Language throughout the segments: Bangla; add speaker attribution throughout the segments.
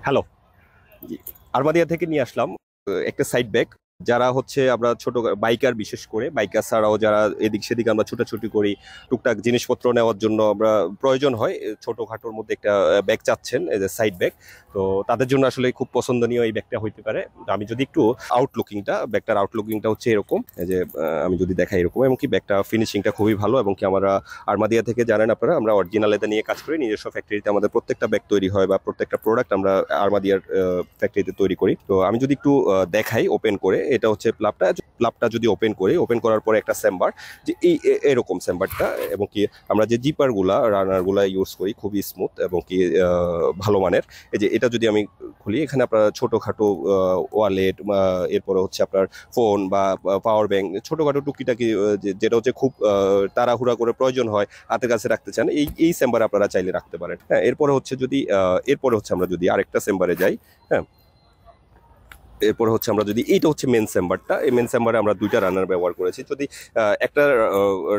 Speaker 1: হ্যালো। জি, আরমাদিয়া থেকে নিয়ে আসলাম একটা সাইড ব্যাগ। যারা হচ্ছে আমরা ছোট বাইকার, বিশেষ করে বাইকার ছাড়াও যারা এদিক সেদিক আমরা ছুটাছুটি করি, টুকটাক জিনিসপত্র নেওয়ার জন্য আমরা প্রয়োজন হয় ছোটখাটোর মধ্যে একটা ব্যাগ চাচ্ছেন, এই যে সাইড ব্যাগ। তো তাদের জন্য আসলে খুব পছন্দনীয় এই ব্যাগটা হইতে পারে। তো আমি যদি একটু ব্যাগটার আউটলুকিংটা হচ্ছে এরকম, এই যে আমি যদি দেখাই এরকম, এবং কি ব্যাগটা ফিনিশিংটা খুবই ভালো, এবং কি আমরা আরমাদিয়া থেকে জানেন আপনারা আমরা অরিজিনাল লেদার নিয়ে কাজ করি। নিজস্ব ফ্যাক্টরিতে আমাদের প্রত্যেকটা ব্যাগ তৈরি হয় বা প্রত্যেকটা প্রোডাক্ট আমরা আরমাদিয়ার ফ্যাক্টরিতে তৈরি করি। তো আমি যদি একটু দেখাই ওপেন করে, এটা হচ্ছে প্লাবটা যদি ওপেন করার পরে একটা চেম্বার, যে এরকম চেম্বারটা, এবং কি আমরা যে রানারগুলা ইউজ করি খুবই স্মুথ এবং কি ভালো মানের। এই যে এটা যদি আমি খুলি, এখানে আপনার ছোটোখাটো ওয়ালেট, এরপরে হচ্ছে আপনার ফোন বা পাওয়ার ব্যাংক, ছোটোখাটো টুকিটাকি যেটা হচ্ছে খুব তাড়াহুড়া করে প্রয়োজন হয় হাতের কাছে রাখতে চান, এই চেম্বারে আপনারা চাইলে রাখতে পারেন। হ্যাঁ, এরপরে হচ্ছে আমরা যদি আরেকটা চেম্বারে যাই। হ্যাঁ, এরপরে হচ্ছে আমরা যদি, এইটা হচ্ছে মেন চেম্বারটা, এই মেন চেম্বারে আমরা দুইটা রানার ব্যবহার করেছি। যদি একটা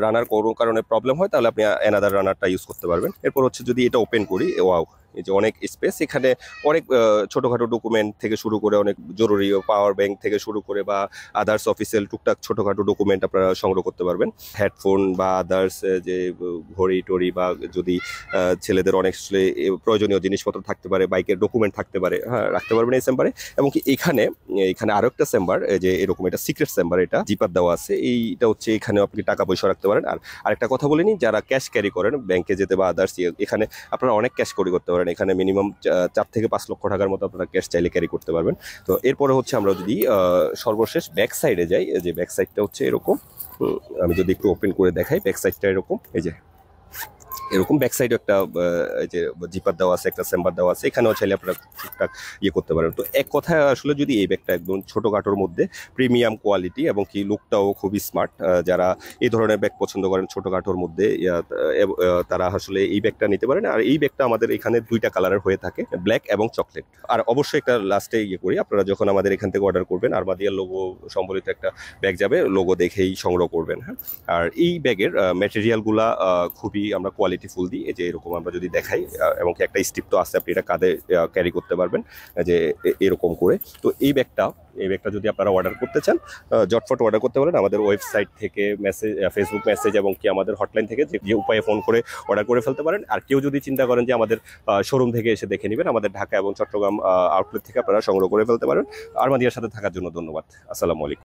Speaker 1: রানার কোনো কারণে প্রবলেম হয়, তাহলে আপনি অ্যানাদার রানারটা ইউজ করতে পারবেন। এরপর হচ্ছে যদি এটা ওপেন করি, ওয়াও, এই যে অনেক স্পেস এখানে, অনেক ছোটোখাটো ডকুমেন্ট থেকে শুরু করে, অনেক জরুরি পাওয়ার ব্যাংক থেকে শুরু করে বা আদার্স অফিসিয়াল টুকটাক ছোটোখাটো ডকুমেন্ট আপনারা সংগ্রহ করতে পারবেন। হেডফোন বা আদার্স যে ঘড়ি টড়ি, বা যদি ছেলেদের অনেক প্রয়োজনীয় জিনিসপত্র থাকতে পারে, বাইকের ডকুমেন্ট থাকতে পারে, হ্যাঁ, রাখতে পারবেন এই চেম্বারে। এবং কি এখানে আরো একটা চেম্বার, যে এরকম, এটা সিক্রেট চেম্বার, এটা জিপার দেওয়া আছে। এইটা হচ্ছে এখানে আপনি টাকা পয়সা রাখতে পারেন। আর আরেকটা কথা বলে নিই, যারা ক্যাশ ক্যারি করেন ব্যাংকে যেতে বা আদার্স, এখানে আপনারা অনেক ক্যাশ ক্যারি করতে পারেন। এখানে মিনিমাম 4 থেকে 5 লক্ষ টাকার মতো আপনারা ক্যাশ চাইলে ক্যারি করতে পারবেন। তো এরপরে হচ্ছে আমরা যদি সর্বশেষ ব্যাক সাইডে যাই, যে ব্যাক সাইডটা হচ্ছে এরকম। আমি যদি একটু ওপেন করে দেখাই, ব্যাক সাইডটা এরকম, এই যে এরকম ব্যাক সাইডে একটা এই যে জিপার দেওয়া আছে, একটা চেম্বার দেওয়া আছে, এখানেও চাইলে আপনারা টুকটাক করতে পারেন। তো এক কথায় আসলে যদি এই ব্যাগটা একদম ছোটখাটোর মধ্যে প্রিমিয়াম কোয়ালিটি, এবং কি লুকটাও খুবই স্মার্ট, যারা এই ধরনের ব্যাগ পছন্দ করেন ছোটখাটোর মধ্যে, তারা আসলে এই ব্যাগটা নিতে পারেন। আর এই ব্যাগটা আমাদের এখানে দুইটা কালারের হয়ে থাকে, ব্ল্যাক এবং চকলেট। আর অবশ্যই একটা লাস্টে করি, আপনারা যখন আমাদের এখান থেকে অর্ডার করবেন, আরমাদিয়ার লোগো সম্বলিত একটা ব্যাগ যাবে, লোগো দেখেই সংগ্রহ করবেন। হ্যাঁ, আর এই ব্যাগের ম্যাটেরিয়ালগুলা খুবই আমরা কোয়ালিটিফুল দিই। এই যে এরকম আমরা যদি দেখাই, এবং একটা স্টিপ তো আছে, আপনি এটা কাঁধে ক্যারি করতে পারবেন, যে এরকম করে। তো এই ব্যাগটা যদি আপনারা অর্ডার করতে চান, জটফট অর্ডার করতে পারেন আমাদের ওয়েবসাইট থেকে, ফেসবুক মেসেজ, এবং কি আমাদের হটলাইন থেকে, যে উপায়ে ফোন করে অর্ডার করে ফেলতে পারেন। আর কেউ যদি চিন্তা করেন যে আমাদের শোরুম থেকে এসে দেখে নেবেন, আমাদের ঢাকা এবং চট্টগ্রাম আউটলেট থেকে আপনারা সংগ্রহ করে ফেলতে পারেন। আরমাদিয়ার সাথে থাকার জন্য ধন্যবাদ। আসসালামু আলাইকুম।